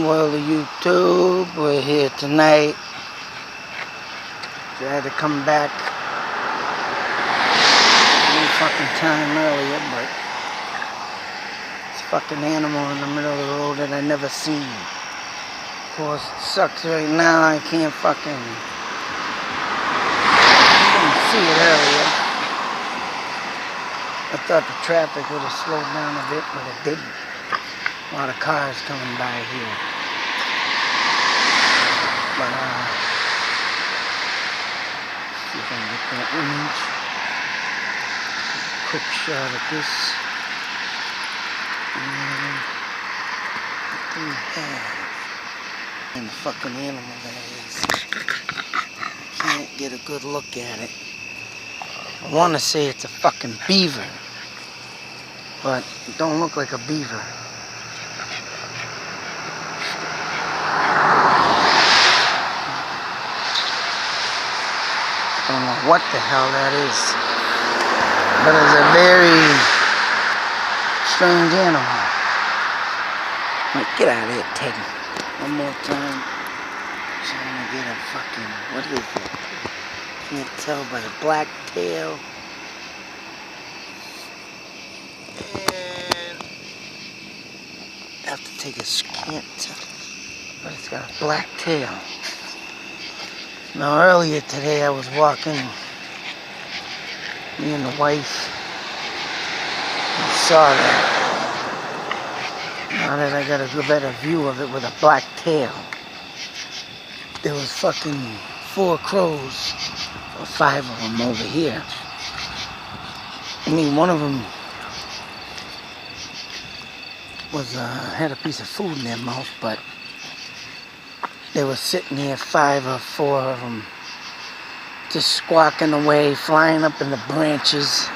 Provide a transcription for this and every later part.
World of YouTube. We're here tonight. I had to come back any fucking time earlier, but it's a fucking animal in the middle of the road that I never seen. Of course, it sucks right now. I can't fucking see it earlier. I thought the traffic would have slowed down a bit, but it didn't. A lot of cars coming by here. But, see if I can get that image. Quick shot of this. And what do we have? And the fucking animal that is. I can't get a good look at it. I want to say it's a fucking beaver. But it don't look like a beaver. I don't know what the hell that is, but it's a very strange animal. Like, get out of here, Teddy. One more time. Trying to get a fucking, what is it? Can't tell by the black tail. And I have to take a scan, but it's got a black tail. Now earlier today I was walking, me and the wife, and saw that. Now that I got a better view of it with a black tail, there was fucking 4 crows, or 5 of them over here. I mean, one of them was had a piece of food in their mouth, but they were sitting here, 5 or 4 of them, just squawking away, flying up in the branches.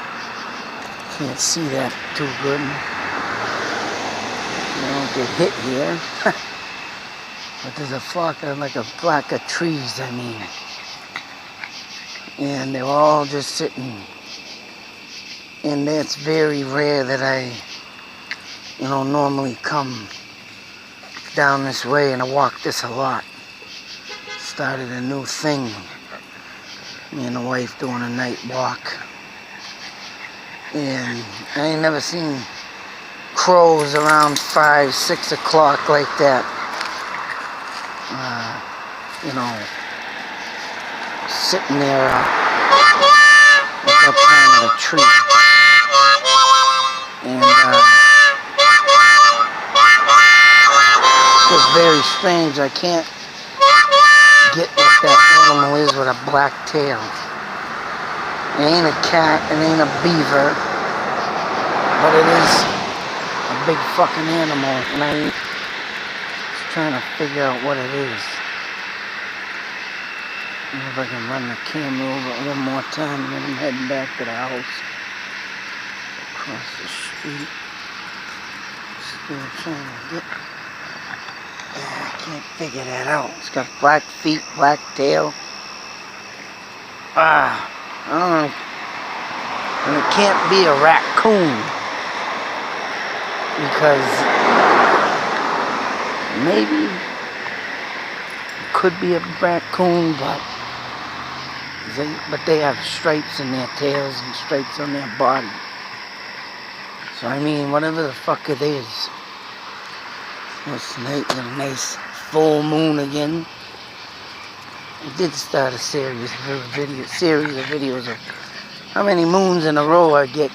Can't see that too good. You don't get hit here. But there's a flock of, like a flock of trees, I mean. And they were all just sitting. And it's very rare that I, normally come down this way, and I walk this a lot. Started a new thing. Me and the wife doing a night walk. And I ain't never seen crows around 5, 6 o'clock like that. Sitting there up behind a tree. And it's very strange. I can't get what that animal is with a black tail. It ain't a cat, it ain't a beaver, but it is a big fucking animal, and I'm just trying to figure out what it is. See if I can run the camera over one more time, and then I'm heading back to the house. Across the street. Still trying to get... I can't figure that out. It's got black feet, black tail. I don't know. And it can't be a raccoon. Because maybe it could be a raccoon, but they have stripes in their tails and stripes on their body. So I mean, whatever the fuck it is. It's a nice full moon again. I did start a series of videos of how many moons in a row I get.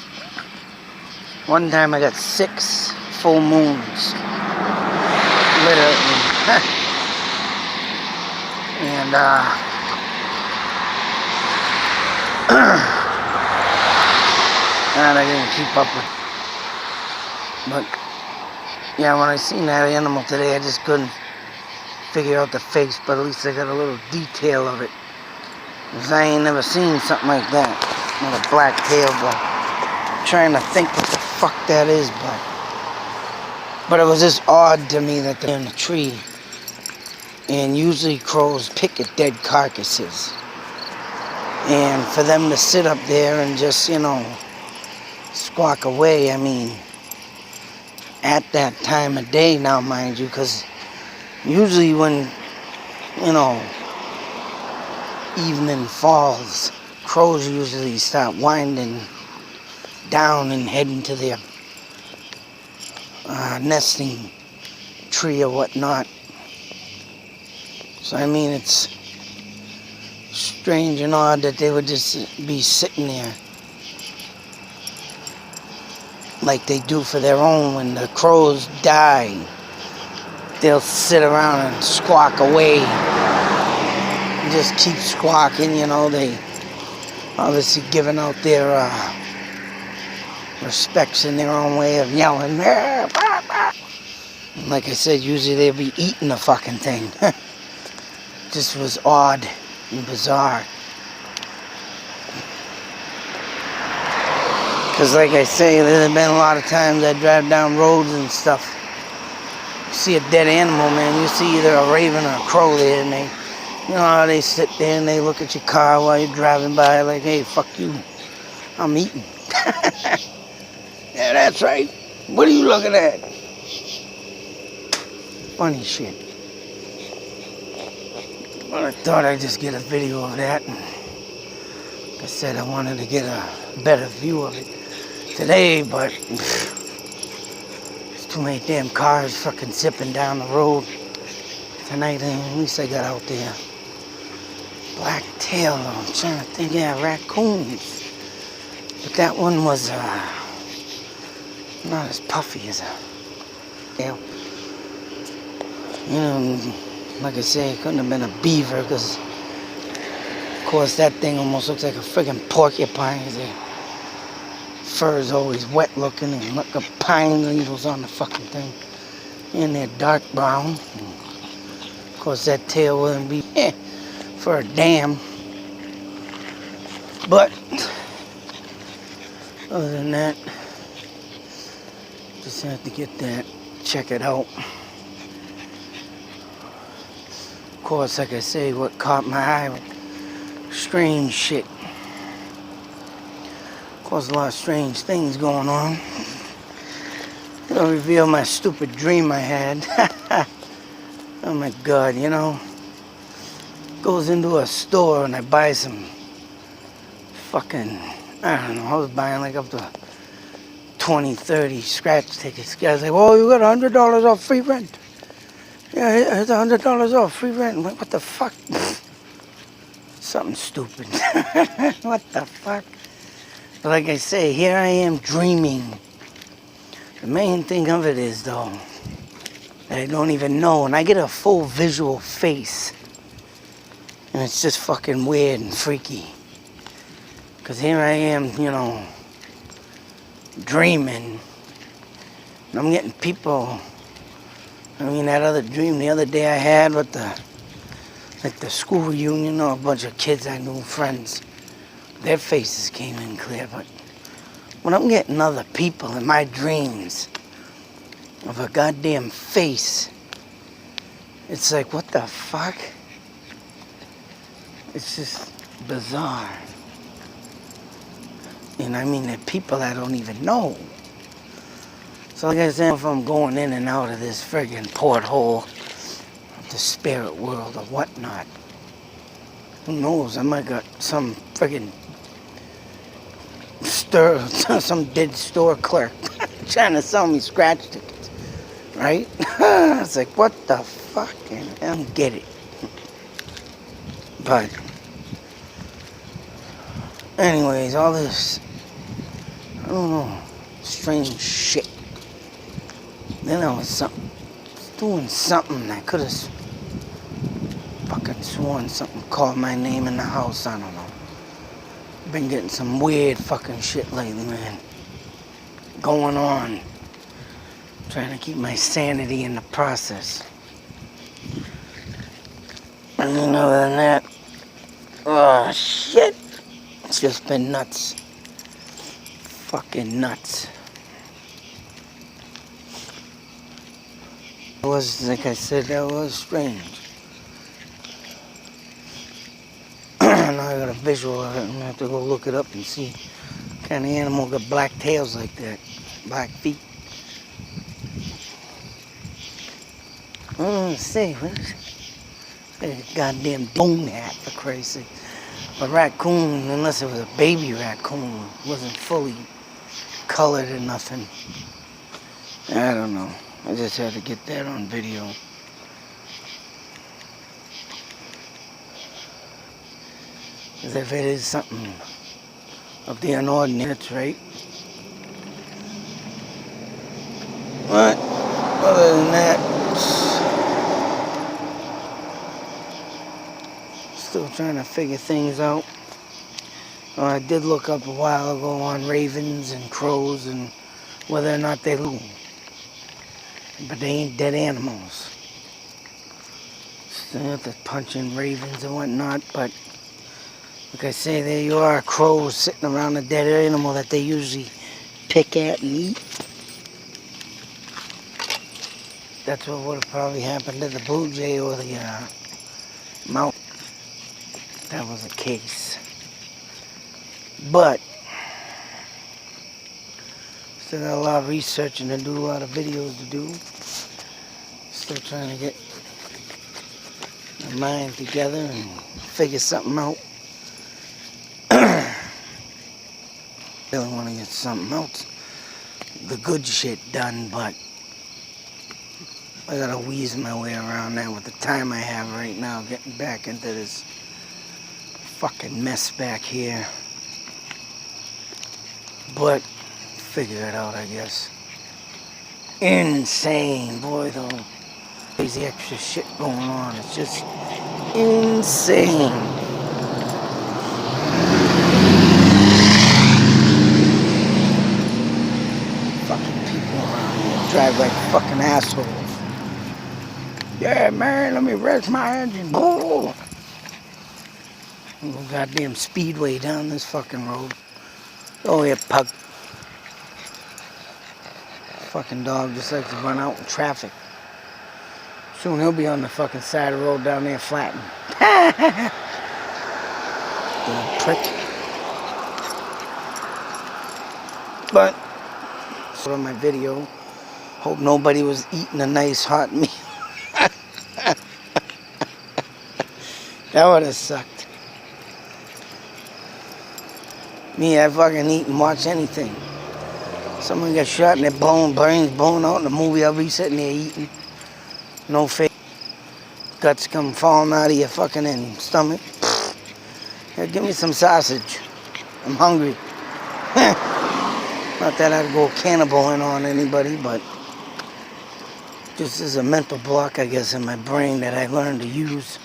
One time I got 6 full moons. Literally. And and I didn't keep up with it. But yeah, when I seen that animal today, I just couldn't figure out the face, but at least I got a little detail of it. Because I ain't never seen something like that. With a black tail, but I'm trying to think what the fuck that is, but it was just odd to me that they're in a tree. And usually crows pick at dead carcasses. And for them to sit up there and just, squawk away, I mean, at that time of day now, mind you, because Usually when, you know, evening falls, crows usually start winding down and heading to their nesting tree or whatnot. So I mean, it's strange and odd that they would just be sitting there like they do for their own. When the crows die, they'll sit around and squawk away. Just keep squawking, you know. They obviously giving out their respects in their own way of yelling. Like I said, usually they'll be eating the fucking thing. Just was odd and bizarre. Because like I say, there have been a lot of times I drive down roads and stuff. You see a dead animal, man. You see either a raven or a crow there, and they, you know how they sit there and they look at your car while you're driving by like, hey, fuck you, I'm eating. Yeah, that's right. What are you looking at? Funny shit. Well, I thought I'd just get a video of that. And like I said, I wanted to get a better view of it today, but there's too many damn cars fucking zipping down the road tonight. And at least I got out there. Black tail, I'm trying to think, yeah, raccoons. But that one was not as puffy as a tail. You know, like I say, it couldn't have been a beaver, because of course that thing almost looks like a friggin' porcupine. Their fur is always wet looking, and look at pine needles on the fucking thing. And they're dark brown. And of course that tail wouldn't be for a dam. But other than that, just had to get that, check it out. Of course, like I say, what caught my eye, strange shit. Of course, a lot of strange things going on. It'll reveal my stupid dream I had. Oh my God, you know. Goes into a store and I buy some fucking, I don't know, I was buying like up to 20, 30 scratch tickets. Guys like, oh, you got $100 off free rent. Yeah, it's $100 off free rent. I'm like, what the fuck? Something stupid. What the fuck? But like I say, here I am dreaming. The main thing of it is, though, that I don't even know. And I get a full visual face. And it's just fucking weird and freaky. Because here I am, you know, dreaming. And I'm getting people. I mean, that other dream the other day I had with the school reunion, or a bunch of kids I knew, friends. Their faces came in clear, but when I'm getting other people in my dreams of a goddamn face, it's like, what the fuck? It's just bizarre. And I mean, they're people I don't even know. So like I said, if I'm going in and out of this friggin' porthole of the spirit world or whatnot, who knows, I might got some friggin' some dead store clerk trying to sell me scratch tickets, right? It's like, what the fuck? And I don't get it. But anyways, all this, I don't know, strange shit. Then I was doing something. I could have fucking sworn something called my name in the house. I don't know. Been getting some weird fucking shit lately, man. Going on. Trying to keep my sanity in the process. And then other than that, oh shit. It's just been nuts. Fucking nuts. It was, like I said, that was strange. Now I got a visual of it. I'm gonna have to go look it up and see what kind of animal got black tails like that. Black feet. See, a goddamn dome hat, for Christ's sake. A raccoon, unless it was a baby raccoon, wasn't fully colored or nothing. I don't know. I just had to get that on video. As if it is something of the unordinary, that's right. But other than that, still trying to figure things out. I did look up a while ago on ravens and crows and whether or not they lose. But they ain't dead animals. Still have to punch in ravens and whatnot, but like I say, there you are, crows sitting around a dead animal that they usually pick at and eat. That's what would have probably happened to the blue jay or the mouse. That was the case. But still got a lot of researching to do, a lot of videos to do. Still trying to get my mind together and figure something out. Really want to get something else, the good shit done, but I gotta wheeze my way around that with the time I have right now, getting back into this fucking mess back here. But figure it out, I guess. Insane, boy, though. Crazy extra shit going on. It's just insane. Fucking people around here drive like fucking assholes. Yeah, man, let me rest my engine. Little goddamn speedway down this fucking road. Oh, yeah, pug. Fucking dog just likes to run out in traffic. Soon he'll be on the fucking side of the road down there flattened. Little prick. But, so on my video, hope nobody was eating a nice hot meal. That would have sucked. Me, I fucking eat and watch anything. Someone gets shot and their brains blown out in the movie, I'll be sitting there eating. No face. Guts come falling out of your fucking stomach. Yeah, give me some sausage. I'm hungry. Not that I'd go cannibaling on anybody, but just as a mental block, I guess, in my brain that I learned to use.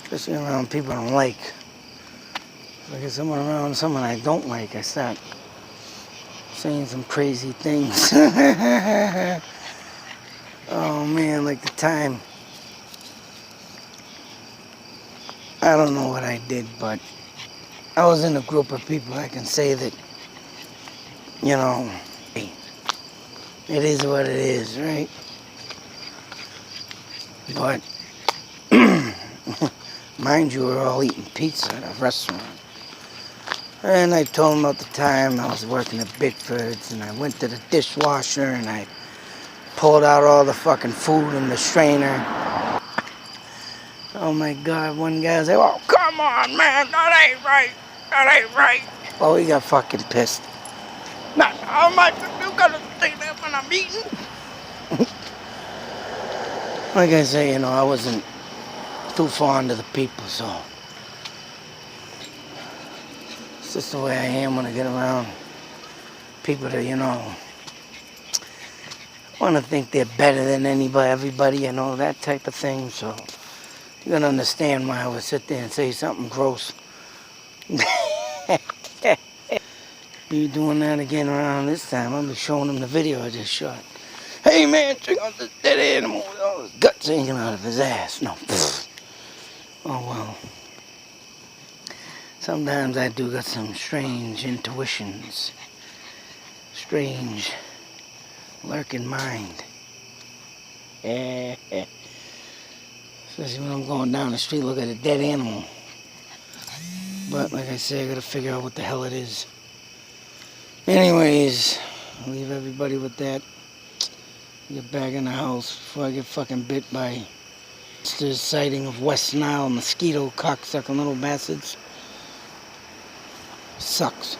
Especially around people I don't like. If I get someone around someone I don't like, I start saying some crazy things. Oh man, like the time. I don't know what I did, but I was in a group of people. I can say that, you know, it is what it is, right? But, mind you, we're all eating pizza at a restaurant. And I told them about the time I was working at Bickford's, and I went to the dishwasher, and I pulled out all the fucking food in the strainer. Oh my God, one guy was like, oh, come on, man, that ain't right. That ain't right. Oh, he got fucking pissed. Not, oh my, you gotta say that when I'm eating. Like I say, you know, I wasn't too fond of the people, so it's just the way I am when I get around people that, you know, want to think they're better than everybody, you know, that type of thing. So you're gonna understand why I would sit there and say something gross. You doing that again around this time? I'll be showing them the video I just shot. Hey man, check out this dead animal with all his guts hanging out of his ass. No. Oh well. Sometimes I do got some strange intuitions. Strange lurking mind. Especially when I'm going down the street, look at a dead animal. But like I say, I gotta figure out what the hell it is. Anyways, I'll leave everybody with that. Get back in the house before I get fucking bit by the sighting of West Nile mosquito cocksucking little bastards. Sucks.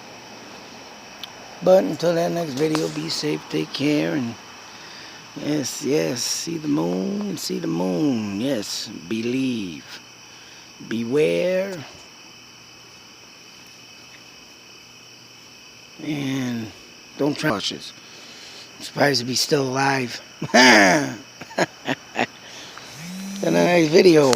But until that next video, be safe, take care, and yes, yes, see the moon, see the moon. Yes, believe. Beware. And don't try cautious. I'm surprised to be still alive. In the next video.